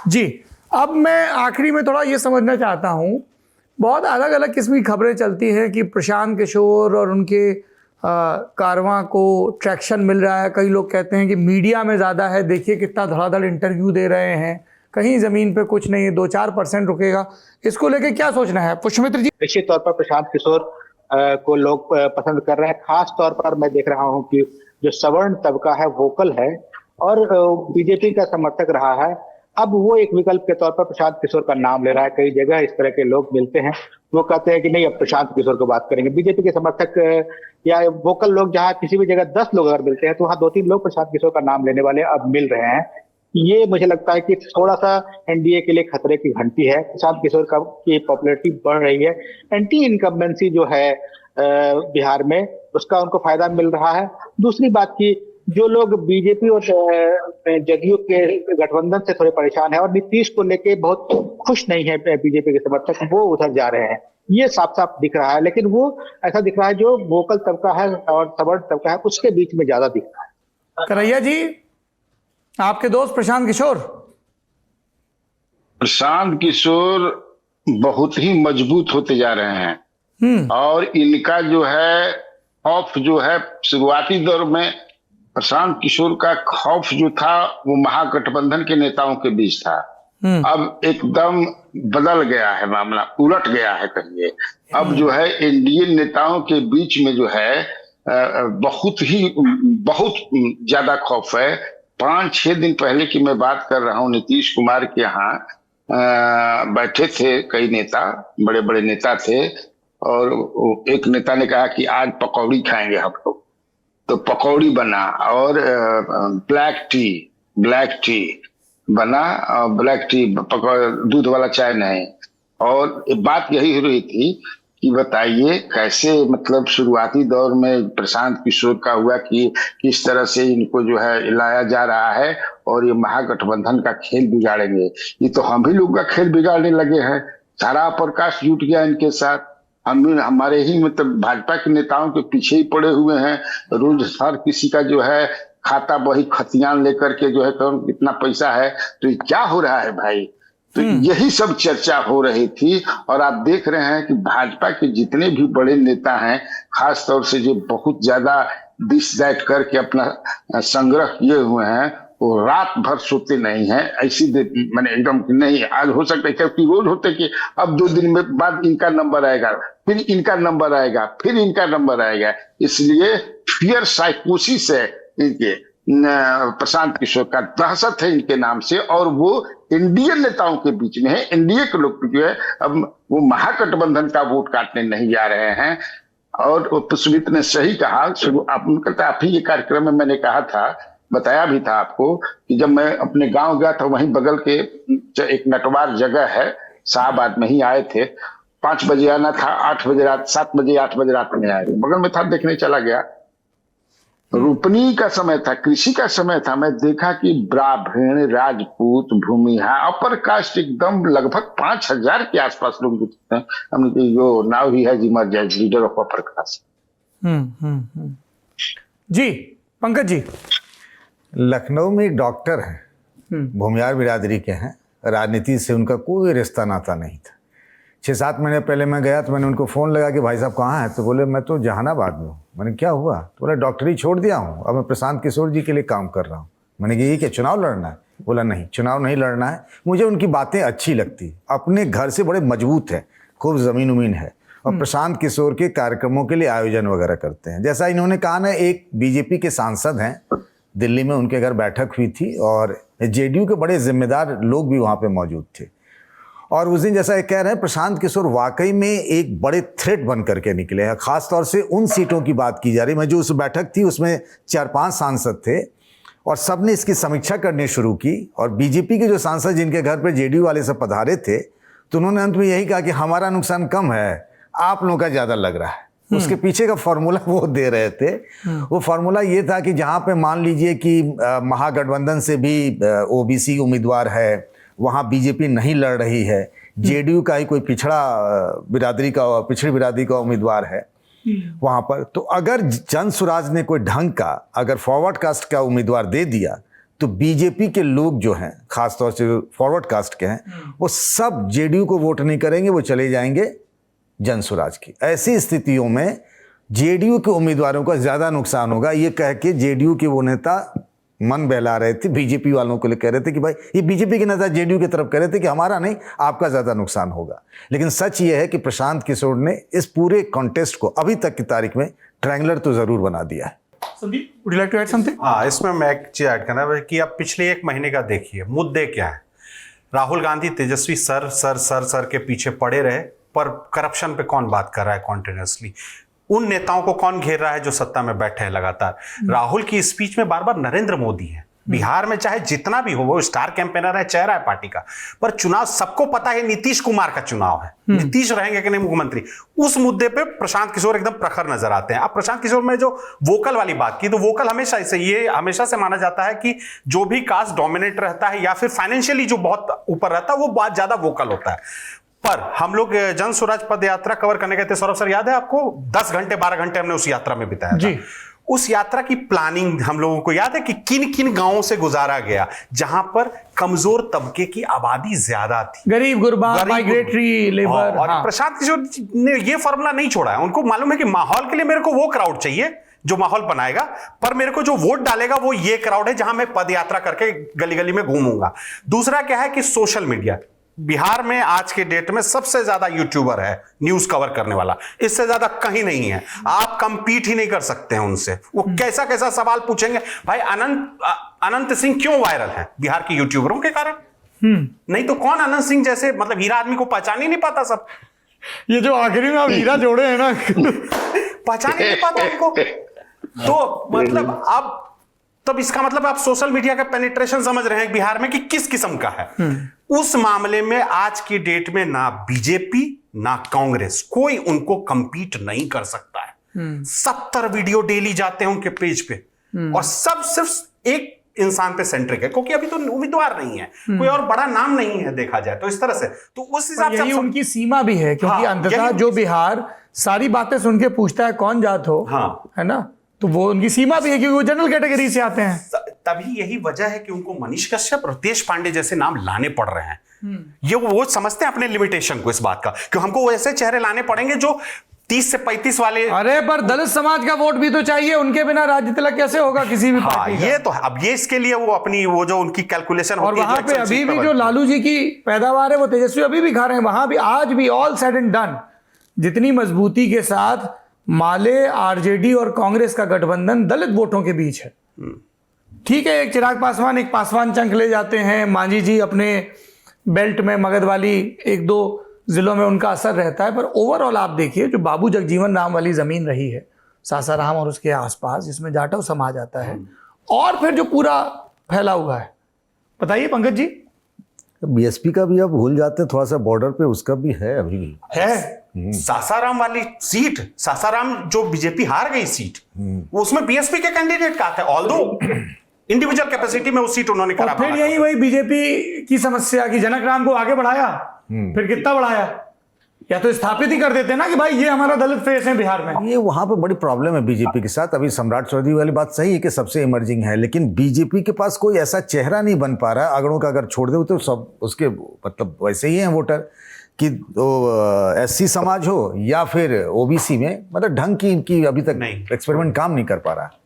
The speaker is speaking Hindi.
जी, अब मैं आखिरी में थोड़ा ये समझना चाहता हूँ, बहुत अलग अलग किस्म की खबरें चलती हैं कि प्रशांत किशोर और उनके कारवां को ट्रैक्शन मिल रहा है। कई लोग कहते हैं कि मीडिया में ज़्यादा है, देखिए कितना धड़ाधड़ इंटरव्यू दे रहे हैं, कहीं ज़मीन पे कुछ नहीं है, 2-4% रुकेगा। इसको लेके क्या सोचना है पुष्पमित्र जी? निश्चित तौर पर प्रशांत किशोर को लोग पसंद कर रहे हैं। खास तौर पर मैं देख रहा हूं कि जो सवर्ण तबका है वोकल है और बीजेपी का समर्थक रहा है। अब वो एक विकल्प के तौर पर प्रशांत किशोर का नाम ले रहा है। कई जगह इस तरह के लोग मिलते हैं, वो कहते हैं कि नहीं, अब प्रशांत किशोर को बात करेंगे। बीजेपी के समर्थक या वोकल लोग जहां किसी भी जगह 10 लोग अगर मिलते हैं तो वहां 2-3 लोग प्रशांत किशोर का नाम लेने वाले अब मिल रहे हैं। ये मुझे लगता है कि थोड़ा सा एनडीए के लिए खतरे की घंटी है। प्रशांत किशोर की पॉपुलैरिटी बढ़ रही है, एंटी इनकम्बेंसी जो है बिहार में, उसका उनको फायदा मिल रहा है। दूसरी बात की, जो लोग बीजेपी और जदयू के गठबंधन से थोड़े परेशान है और नीतीश को लेके बहुत खुश नहीं है बीजेपी के समर्थक, वो उधर जा रहे हैं। ये साफ साफ दिख रहा है। लेकिन वो ऐसा दिख रहा है जो वोकल तबका है और सवर्ण तबका है उसके बीच में ज्यादा दिख रहा है। करैया जी, आपके दोस्त प्रशांत किशोर? प्रशांत किशोर बहुत ही मजबूत होते जा रहे हैं और इनका जो है खौफ जो है, शुरुआती दौर में प्रशांत किशोर का खौफ जो था वो महागठबंधन के नेताओं के बीच था। अब एकदम बदल गया है, मामला उलट गया है कहिए। अब जो है एनडीए नेताओं के बीच में जो है बहुत ज्यादा खौफ है। 5-6 दिन पहले की मैं बात कर रहा हूँ, नीतीश कुमार के यहाँ बैठे थे कई नेता, बड़े बड़े नेता थे, और एक नेता ने कहा कि आज पकौड़ी खाएंगे हम लोग। तो पकौड़ी बना और ब्लैक टी बना, और ब्लैक टी दूध वाला चाय नहीं। और बात यही हो रही थी कि बताइए कैसे, मतलब शुरुआती दौर में प्रशांत किशोर का हुआ कि किस तरह से इनको जो है लाया जा रहा है और ये महागठबंधन का खेल बिगाड़ेंगे। ये तो हम ही लोग का खेल बिगाड़ने लगे हैं। सारा प्रकाश जुट गया इनके साथ। हम हमारे ही मतलब भाजपा के नेताओं के पीछे ही पड़े हुए हैं। रोज हर किसी का जो है खाता बही खतियान लेकर के जो है कौन कितना पैसा है। तो ये क्या हो रहा है भाई? तो यही सब चर्चा हो रही थी। और आप देख रहे हैं कि भाजपा के जितने भी बड़े नेता हैं, खास तौर से जो बहुत ज्यादा दिस दैट करके अपना संग्रह किए हुए हैं, वो रात भर सोते नहीं है। ऐसी मैंने एकदम नहीं, आज हो सकता है क्योंकि रोज होते कि अब 2 दिन में बाद इनका नंबर आएगा, फिर इनका नंबर आएगा, फिर इनका नंबर आएगा। इसलिए फियर साइकोसिस है इनके, प्रशांत किशोर का दहशत है इनके नाम से। और वो एनडीए नेताओं के बीच में है। एनडीए के लोग जो है अब वो महागठबंधन का वोट काटने नहीं जा रहे हैं। और पुष्पित ने सही कहा, आप ही ये कार्यक्रम में मैंने कहा था, बताया भी था आपको कि जब मैं अपने गांव गया था, वहीं बगल के एक नटवार जगह है, शाहबाद में ही आए थे। 5 बजे आना था, 8 बजे रात, 7 बजे 8 बजे रात में आए। बगल में था, देखने चला गया। रोपनी का समय था, कृषि का समय था। मैं देखा कि ब्राह्मण, राजपूत, भूमिहा, अपर कास्ट एकदम लगभग 5000 के आसपास लोग दिखते हैं। हमने कहा yo now he has emerged as leader of upper caste. Ji Pankaj ji, Lucknow में एक डॉक्टर हैं, भूमिहार बिरादरी के हैं, राजनीति से उनका कोई रिश्ता नाता नहीं था। 6-7 महीने पहले मैं गया तो मैंने उनको फ़ोन लगा कि भाई साहब कहाँ हैं? तो बोले मैं तो जहानाबाद में हूँ। मैंने क्या हुआ? तो बोला डॉक्टरी छोड़ दिया हूँ, अब मैं प्रशांत किशोर जी के लिए काम कर रहा हूँ। मैंने कहा ये क्या चुनाव लड़ना है? बोला नहीं, चुनाव नहीं लड़ना है। मुझे उनकी बातें अच्छी लगती, अपने घर से बड़े मजबूत है, खूब ज़मीन उमीन है, और प्रशांत किशोर के कार्यक्रमों के लिए आयोजन वगैरह करते हैं। जैसा इन्होंने कहा ना, एक बीजेपी के सांसद हैं, दिल्ली में उनके घर बैठक हुई थी और जेडीयू के बड़े जिम्मेदार लोग भी वहाँ पे मौजूद थे। और उस दिन जैसा कह रहे हैं, प्रशांत किशोर वाकई में एक बड़े थ्रेट बन करके निकले हैं। खासतौर से उन सीटों की बात की जा रही है, जो उस बैठक थी उसमें 4-5 सांसद थे और सब ने इसकी समीक्षा करनी शुरू की। और बीजेपी के जो सांसद जिनके घर पर जेडीयू वाले सब पधारे थे, तो उन्होंने अंत में यही कहा कि हमारा नुकसान कम है, आप लोगों का ज़्यादा लग रहा है। उसके पीछे का फॉर्मूला वो दे रहे थे। वो फॉर्मूला ये था कि जहाँ पे मान लीजिए कि महागठबंधन से भी ओबीसी उम्मीदवार है, वहाँ बीजेपी नहीं लड़ रही है, जेडीयू का ही कोई पिछड़ी बिरादरी का उम्मीदवार है वहाँ पर, तो अगर जनसुराज ने कोई ढंग का अगर फॉरवर्ड कास्ट का उम्मीदवार दे दिया तो बीजेपी के लोग जो हैं, खासतौर से फॉरवर्ड कास्ट के हैं, वो सब जेडीयू को वोट नहीं करेंगे, वो चले जाएंगे जनसुराज की। ऐसी स्थितियों में जेडीयू के उम्मीदवारों का ज्यादा नुकसान होगा, ये कह के जेडीयू के वो नेता मन बहला रहे थे, बीजेपी वालों को कह रहे थे कि भाई ये बीजेपी के नेता जेडीयू की तरफ कह रहे थे कि हमारा नहीं, आपका ज्यादा नुकसान होगा। लेकिन सच ये है कि प्रशांत किशोर ने इस पूरे कॉन्टेस्ट को अभी तक की तारीख में ट्रायंगुलर तो जरूर बना दिया है। Sandeep, would you like to add something? हाँ, इसमें मैं एक चीज ऐड करना है कि अब पिछले 1 महीने का देखिए मुद्दे क्या है। राहुल गांधी तेजस्वी सर के पीछे पड़े रहे, पर करप्शन पे कौन बात कर रहा है कॉन्टिन्यूसली? उन नेताओं को कौन घेर रहा है जो सत्ता में बैठे हैं लगातार? राहुल की स्पीच में बार बार नरेंद्र मोदी है। बिहार में चाहे जितना भी हो, वो स्टार कैंपेनर है, चेहरा है पार्टी का, पर चुनाव सबको पता है नीतीश कुमार का चुनाव है, नीतीश रहेंगे कि नहीं मुख्यमंत्री। उस मुद्दे पे प्रशांत किशोर एकदम प्रखर नजर आते हैं। अब प्रशांत किशोर में जो वोकल वाली बात की, तो वोकल हमेशा से माना जाता है कि जो भी कास्ट डोमिनेट रहता है या फिर फाइनेंशियली जो बहुत ऊपर रहता है, वो बहुत ज्यादा वोकल होता है। पर हम लोग जन स्वराज पद यात्रा कवर करने गए थे, सौरभ सर याद है आपको? 10 घंटे 12 घंटे हमने उस यात्रा में बिताया था। उस यात्रा की प्लानिंग हम लोगों को याद है कि किन किन गांवों से गुजारा गया जहां पर कमजोर तबके की आबादी ज्यादा थी, गरीब गुरबा, माइग्रेटरी लेबर। और प्रशांत किशोर ने ये फॉर्मूला नहीं छोड़ा है। उनको मालूम है कि माहौल के लिए मेरे को वो क्राउड चाहिए जो माहौल बनाएगा, पर मेरे को जो वोट डालेगा वो ये क्राउड है जहां मैं पद यात्रा करके गली गली में घूमूंगा। दूसरा क्या है कि सोशल मीडिया। बिहार में आज के डेट में सबसे ज्यादा यूट्यूबर है न्यूज कवर करने वाला, इससे ज्यादा कहीं नहीं है। आप कंपीट ही नहीं कर सकते हैं उनसे। वो कैसा कैसा सवाल पूछेंगे। भाई अनंत सिंह क्यों वायरल है? बिहार के यूट्यूबरों के कारण। नहीं तो कौन अनंत सिंह जैसे मतलब हीरा आदमी को पहचान ही नहीं पाता। सब ये जो आखिरी में आप हीरा जोड़े हैं ना, पहचान ही नहीं पाता उनको। तो मतलब अब तब इसका मतलब आप सोशल मीडिया का पेनिट्रेशन समझ रहे हैं बिहार में कि किस किस्म का है। उस मामले में आज की डेट में ना बीजेपी ना कांग्रेस कोई उनको कंपीट नहीं कर सकता है। 70 वीडियो डेली जाते हैं उनके पेज पे, और सब सिर्फ एक इंसान पे सेंट्रिक है, क्योंकि अभी तो उम्मीदवार नहीं है, कोई और बड़ा नाम नहीं है देखा जाए तो। इस तरह से तो उस हिसाब से उनकी सीमा भी है, क्योंकि अंततः जो बिहार सारी बातें सुन के पूछता है कौन जात हो, है ना, तो वो उनकी सीमा भी है क्योंकि वो जनरल कैटेगरी से आते हैं। तभी यही वजह है कि उनको मनीष कश्यप और देश पांडे जैसे नाम लाने पड़ रहे हैं। ये वो समझते हैं अपने लिमिटेशन को इस बात का, कि हमको ऐसे चेहरे लाने पड़ेंगे जो 30 से 35 वाले। अरे पर दलित समाज का वोट भी तो चाहिए, उनके बिना राज्य तिलक कैसे होगा किसी भी पार्टी का? ये तो अब ये इसके लिए वो अपनी वो जो उनकी कैलकुलेशन और वहां पे अभी भी जो लालू जी की पैदावार है वो तेजस्वी अभी भी खा रहे हैं। वहां भी आज भी ऑल सेड एंड डन जितनी मजबूती के साथ माले, आरजेडी और कांग्रेस का गठबंधन दलित वोटों के बीच है। ठीक है, एक चिराग पासवान, एक पासवान चंक ले जाते हैं, मांझी जी अपने बेल्ट में मगध वाली 1-2 जिलों में उनका असर रहता है, पर ओवरऑल आप देखिए जो बाबू जगजीवन राम वाली जमीन रही है सासाराम और उसके आसपास, जिसमें जाटव समाज आता है, और फिर जो पूरा फैला हुआ है, बताइए पंकज जी। बीएसपी का भी अब भूल जाते हैं थोड़ा सा, बॉर्डर पे उसका भी है, अभी भी है। सासाराम वाली सीट, सासाराम जो बीजेपी हार गई सीट, वो उसमें बीएसपी के कैंडिडेट का आता है, ऑल्दो इंडिविजुअल कैपेसिटी में वो सीट उन्होंने करा। फिर यही वही बीजेपी की समस्या कि जनक राम को आगे बढ़ाया, फिर कितना बढ़ाया, या तो स्थापित ही कर देते ना कि भाई ये हमारा दलित फेस है बिहार में। ये वहां पे बड़ी प्रॉब्लम है बीजेपी के साथ। अभी सम्राट चौधरी वाली बात सही है कि सबसे इमर्जिंग है, लेकिन बीजेपी के पास कोई ऐसा चेहरा नहीं बन पा रहा है। अगड़ों का अगर छोड़ दे तो सब उसके मतलब वैसे ही हैं वोटर, कि एससी समाज हो या फिर ओबीसी में, मतलब ढंग की इनकी अभी तक एक्सपेरिमेंट काम नहीं कर पा रहा है।